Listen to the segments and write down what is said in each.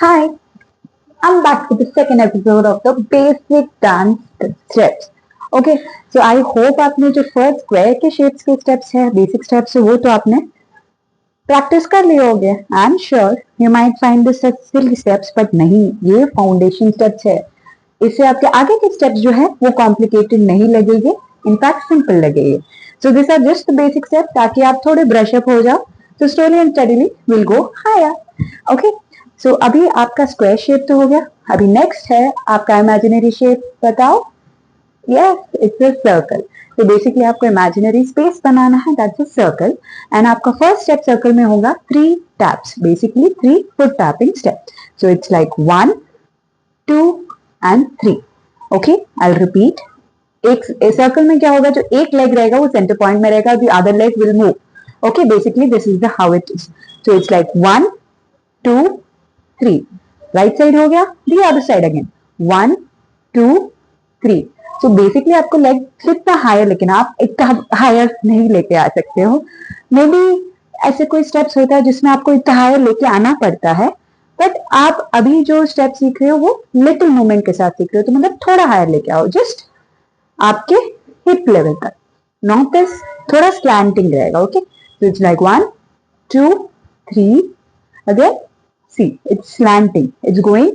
Hi, I'm back with the second episode of the basic dance steps. Okay, so I hope आपने जो first square के shapes के steps है, basic steps है, वो तो आपने प्रैक्टिस कर लिए होंगे. I am sure you might find this silly steps, but नहीं, ये फाउंडेशन स्टेप्स है. इससे आपके आगे के स्टेप्स जो है वो कॉम्प्लिकेटेड नहीं लगेंगे, इनफैक्ट सिंपल लगेंगे. So this are just basic step ताकि आप थोड़े ब्रश अप हो जाओ. तो slowly and steadily will go higher. Okay, so अभी आपका स्क्वायर शेप तो हो गया. अभी नेक्स्ट है आपका इमेजिनरी शेप. बताओ. Yes, it's a circle. तो बेसिकली आपको इमेजिनरी स्पेस बनाना है, दैट्स अ सर्कल. एंड आपका फर्स्ट स्टेप सर्कल में होगा 3 taps, basically 3 foot tapping step. So it's like 1 2 and 3. Okay, I will repeat. एक सर्कल में क्या होगा, जो एक लेग रहेगा वो सेंटर पॉइंट में रहेगा, the other leg will move. Okay, basically this is the how it is. So it's like 1 2 3. Right side हो गया, the other side again 1 2 3. So basically आपको लेग कितना हायर, लेकिन आप इतना हायर नहीं लेके आ सकते हो. मे बी ऐसे कोई स्टेप्स होता है जिसमें आपको इतना हायर लेके आना पड़ता है, बट आप अभी जो स्टेप सीख रहे हो वो लिटिल मूवमेंट के साथ सीख रहे हो, तो मतलब थोड़ा हायर लेके आओ, जस्ट आपके हिप लेवल तक. नॉट दिस, थोड़ा स्लैंटिंग रहेगा. Okay, so it's like 1 2 3. again, see, it's slanting, it's going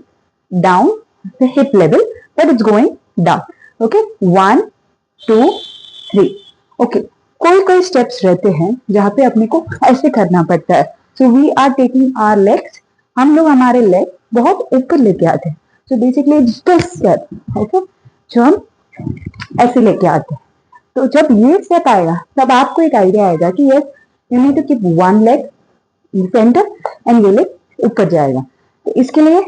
down the hip level, but it's going down. Okay, 1 2 3. okay, कोई कोई स्टेप्स रहते हैं जहां पे अपने को ऐसे करना पड़ता है. So we are taking our legs, हम लोग हमारे लेग बहुत ऊपर लेके आते हैं. So basically it's this step. Okay, जो हम ऐसे लेके आते हैं. तो जब ये स्टेप आएगा तब आपको एक आइडिया आएगा कि yes, you need to keep one leg in centre and ये लेग ऊपर जाएगा. तो इसके लिए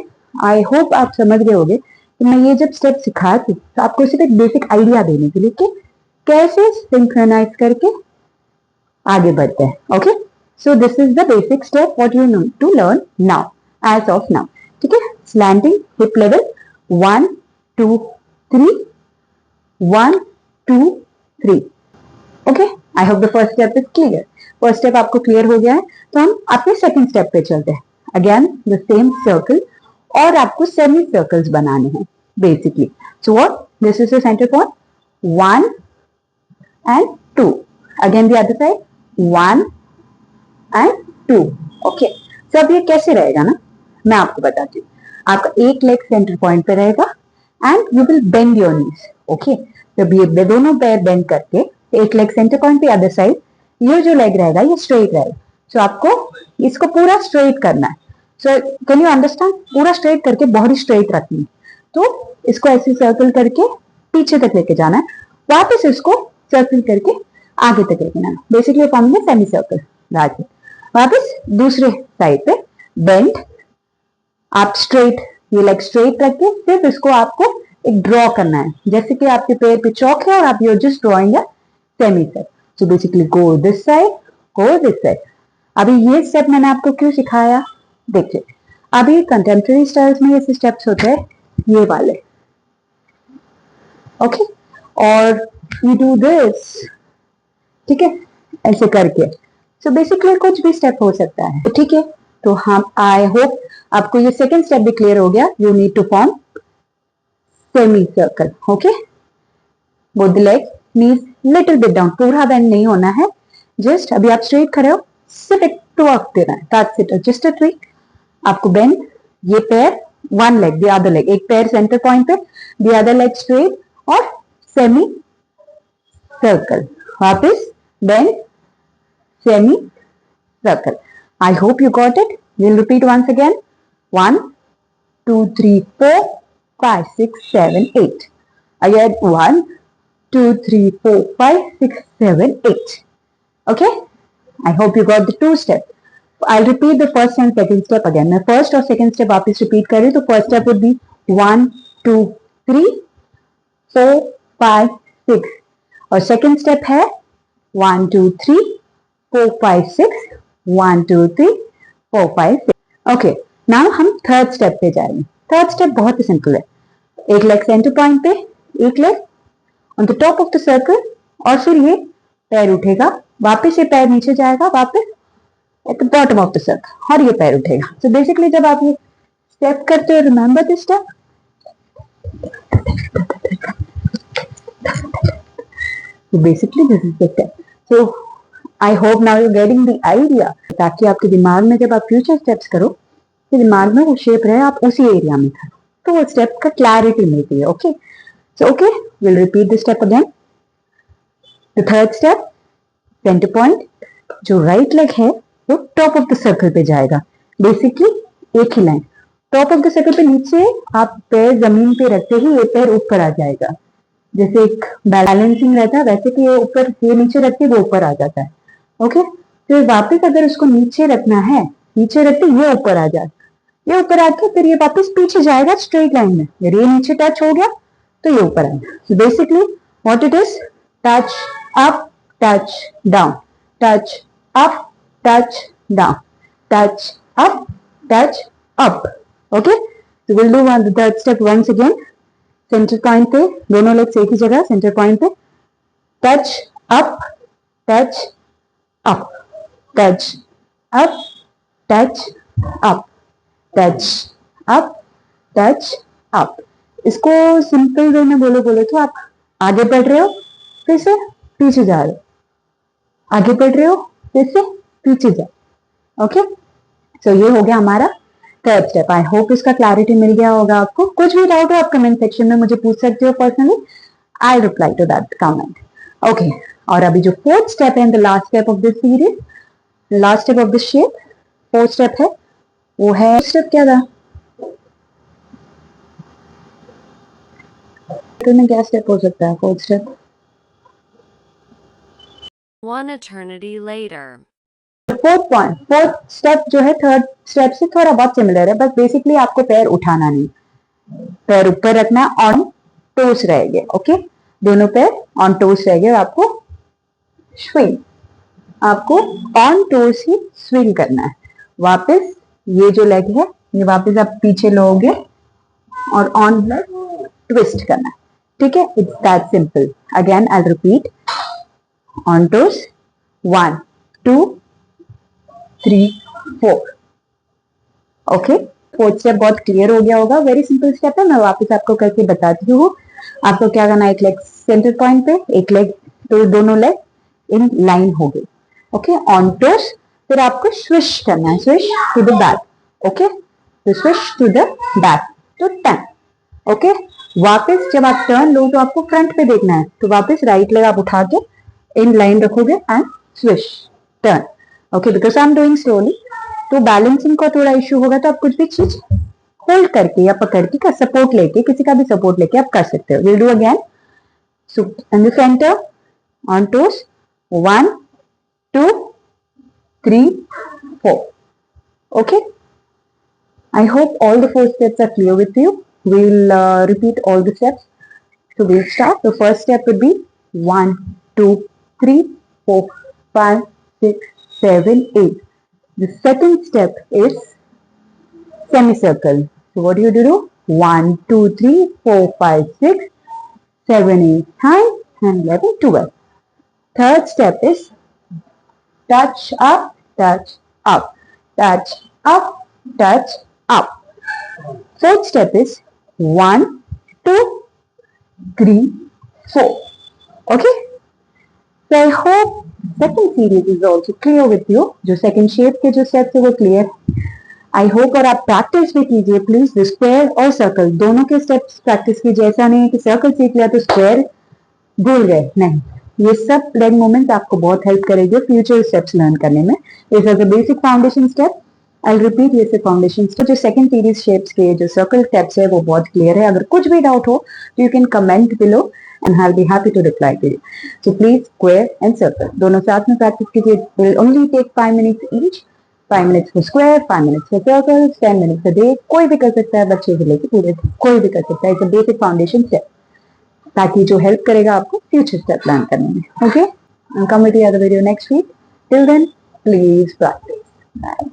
आई होप आप समझ गए होंगे कि मैं ये जब स्टेप सिखाती तो आपको सिर्फ एक बेसिक आइडिया देने के लिए कि कैसे सिंक्रोनाइज करके आगे बढ़ते हैं. Okay, so this is the basic step what you need to learn now, as of now. ठीक है, slanting hip level 1 2 3 1 2 3. Okay, I hope the first step is clear. First step आपको क्लियर हो गया है, तो हम अपने सेकंड स्टेप पे चलते हैं. अगेन द सेम सर्कल, और आपको सेमी सर्कल्स बनाने हैं basically. So what, this is the centre point 1 and 2. Again the other side 1 and 2. Okay, so अब ये कैसे रहेगा ना, मैं आपको बताती हूँ. आपका एक लेग सेंटर पॉइंट पे रहेगा and you will bend your knees. Okay, जब ये दोनों पैर बेंड करके, एक लेग सेंटर पॉइंट पे, अदर साइड ये जो लेग रहेगा ये स्ट्रेट रहेगा. सो आपको इसको पूरा स्ट्रेट करना है. सो कैन यू अंडरस्टैंड, पूरा स्ट्रेट करके बॉडी स्ट्रेट रखनी है. तो इसको ऐसे सर्कल करके पीछे तक लेके जाना है, वापस इसको सर्कल करके आगे तक लेके जाना. Basically form semi circle. वापस दूसरे साइड पे बेंड, आप स्ट्रेट, ये लेग स्ट्रेट रख के सिर्फ इसको आपको एक ड्रॉ करना है, जैसे कि आपके पैर पे चौक है और आप you're just drawing a semi circle. So basically go this side, go this side. अभी ये स्टेप मैंने आपको क्यों सिखाया, देखिए. अभी कंटेम्प्रेरी स्टाइल्स में ये स्टेप्स होते हैं ये वाले. ओके, और यू डू दिस. ठीक है, ऐसे करके. सो बेसिकली कुछ भी स्टेप हो सकता है. ठीक है, तो हम, आई होप आपको ये सेकेंड स्टेप भी क्लियर हो गया. You need to form semi circle. Okay, both the leg, knees little bit down, पूरा बेंड नहीं होना है. जस्ट अभी आप स्ट्रेट खड़े हो, सिर्फ एक ट्वर्क देना है, that's it, just a trick. आपको बेंड, ये पैर, one leg the other leg, एक पैर सेंटर पॉइंट पे, द अदर लेग स्ट्रेट, और सेमी सर्कल. वापस bend, semi circle. I hope you got it. We'll repeat once again. 1 2 3 4 5 6 7 8. Again 1 2 3 4 5 6 7 8. Okay, I hope you got the two steps. I'll repeat the first and second step again. मैं first और second step वापस repeat कर रही हूँ. तो first step would be 1 2 3 4 5 6, और second step है 1 2 3 4 5 6 1 2 3 4 5 6. Okay, now हम थर्ड स्टेप पे जाएंगे. थर्ड स्टेप बहुत ही सिंपल है. एक लेग सेंटर पॉइंट पे, एक leg on the top of the circle, और फिर ये पैर उठेगा, वापस ये पैर नीचे जाएगा, वापस at the bottom of the circle, और ये पैर उठेगा. सो बेसिकली जब आप ये स्टेप करते हो, remember this step. So basically this is the step. So I hope now you're getting the idea. ताकि आपके दिमाग में जब आप फ्यूचर स्टेप्स करो तो दिमाग में वो शेप रहे, आप उसी एरिया में करो, तो वो स्टेप का क्लैरिटी मिलती है. Okay, so okay, will repeat the step again. The third step, centre point, जो राइट लेग है वो टॉप ऑफ द सर्कल पे जाएगा. बेसिकली एक ही line, top of the circle पे नीचे आप पैर जमीन पे रखते ही ये पैर ऊपर आ जाएगा. जैसे एक बैलेंसिंग रहता है वैसे कि ये ऊपर, ये नीचे रखते वो ऊपर आ जाता है. ओके, फिर वापस अगर उसको नीचे रखना है, नीचे रखते ये ऊपर आ जाए, ये ऊपर आके फिर ये वापस पीछे जाएगा स्ट्रेट लाइन में. अगर ये नीचे टच हो गया तो ये ऊपर आएगा. So basically what it is, touch up, touch down, touch up, touch down, touch up, touch up. Okay, so will do one the third step once again. Centre point पे दोनों लेग्स एक ही जगह, सेंटर पॉइंट पे touch up, touch up, touch up, touch up, touch up, touch up. इसको simple way में बोले तो आप आगे बढ़ रहे हो फिर से पीछे जा रहे हो, आगे बढ़ रहे हो फिर से पीछे जा. ओके, सो ये हो गया हमारा थर्ड स्टेप. आई होप इसका क्लैरिटी मिल गया होगा आपको. कुछ भी डाउट हो आप कमेंट सेक्शन में मुझे पूछ सकते हो personally, I reply to that comment. Okay, और अभी जो फोर्थ स्टेप है, the last step of this series, last step of this shape, fourth step है वो है, स्टेप क्या था, में क्या स्टेप हो सकता है fourth step? One eternity later. Fourth point, fourth step जो है थर्ड स्टेप से थोड़ा बहुत सिमिलर है, बस बेसिकली आपको पैर उठाना नहीं, पैर ऊपर रखना, ऑन टोस रहेंगे. ओके, दोनों पैर ऑन टोस रहेंगे, आपको स्विंग, आपको ऑन टोस ही स्विंग करना है. वापस ये जो लेग है ये वापस आप पीछे लोगे और ऑन लेग ट्विस्ट करना है. ठीक है, it's that simple. Again I repeat, on toes, 1 2 3 4. Okay, fourth step बहुत क्लियर हो गया होगा. वेरी सिंपल स्टेप है, मैं वापस आपको करके बताती हूँ. आपको क्या करना है, एक लेग सेंटर पॉइंट पे, एक लेग, तो दोनों लेग इन लाइन हो गई. ओके, ऑन टोस, फिर आपको स्विश करना है, swish to the back. Okay, तो स्विश टू द बैक, तो टर्न. ओके, वापस जब आप टर्न लो तो आपको फ्रंट पे देखना है, तो वापस राइट लेग आप उठा के इन लाइन रखोगे and swish, turn. Okay, because I am doing slowly तो बैलेंसिंग का थोड़ा इश्यू होगा, तो आप कुछ भी चीज होल्ड करके या पकड़ के का सपोर्ट लेके, किसी का भी सपोर्ट लेके आप कर सकते हो. Will do again. So in the centre, on toes, 1 2 3 4. Okay, I hope all the 4 steps are clear with you. We'll repeat all the steps. So we'll start. The first step would be 1 2 3 4 5 6 7 8. The second step is semicircle. So what do you do? 1 2 3 4 5 6 7 8 9 and 11 12. Third step is touch up, touch up, touch up, touch up. Fourth step is 1 2 3 4. Okay, so I hope second series is also clear with you. जो second shape के जो steps है वो clear. I hope और आप practice भी कीजिए please. Square और सर्कल दोनों के steps practice कीजिए. ऐसा नहीं है कि सर्कल सीख लिया तो स्क्वायर भूल गए, नहीं. ये सब लेग मूवमेंट्स आपको बहुत हेल्प करेंगे फ्यूचर स्टेप्स लर्न करने में. This is the basic foundation step. I repeat, ये से फाउंडेशन स्टेप. जो सेकंड सीरीज शेप्स के जो सर्कल स्टेप्स है वो बहुत क्लियर है. अगर कुछ भी डाउट हो तो you can comment below and I will be happy to reply to you. So please square and circle दोनों साथ में प्रैक्टिस कीजिए. Will only take 5 minutes each. 5 minutes for square, 5 minutes for circle, 10 minutes a day. कोई भी कर सकता है, बच्चे से लेके पूरे, कोई भी कर सकता है. It's a basic foundation step, ताकि जो हेल्प करेगा आपको फ्यूचर स्टेप लर्न करने में. Okay, I'll come with the other video next week. Till then, please practice. Bye.